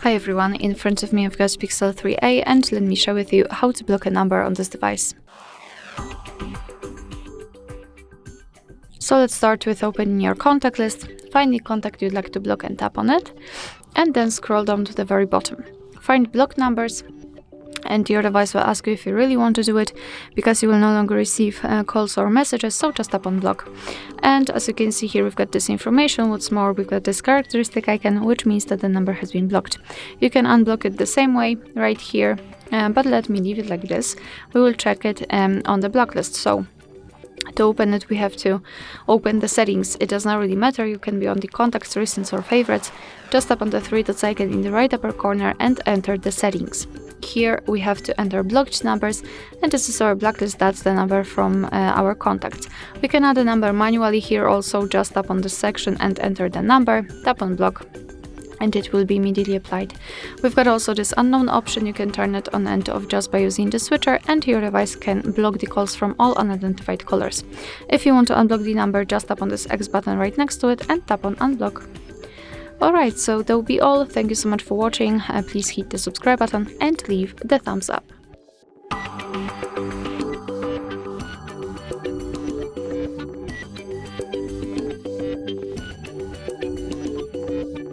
Hi everyone, in front of me I've got Pixel 3a and let me share with you how to block a number on this device. So let's start with opening your contact list, find the contact you'd like to block and tap on it, and then scroll down to the very bottom. Find block numbers, and your device will ask you if you really want to do it, because you will no longer receive calls or messages, so just tap on block. And as you can see here, we've got this information. What's more, we've got this characteristic icon, which means that the number has been blocked. You can unblock it the same way right here, but let me leave it like this. We will check it on the block list. So to open it, we have to open the settings. It does not really matter. You can be on the contacts, recents, or favorites. Just tap on the three dots icon in the right upper corner and enter the settings. Here we have to enter blocked numbers, and this is our blacklist. That's the number from our contacts. We can add a number manually here also. Just tap on this section and enter the number, tap on block, and it will be immediately applied. We've got also this unknown option. You can turn it on and off just by using the switcher, and your device can block the calls from all unidentified callers. If you want to unblock the number, just tap on this X button right next to it and tap on unblock. Alright, so that will be all. Thank you so much for watching. Please hit the subscribe button and leave the thumbs up.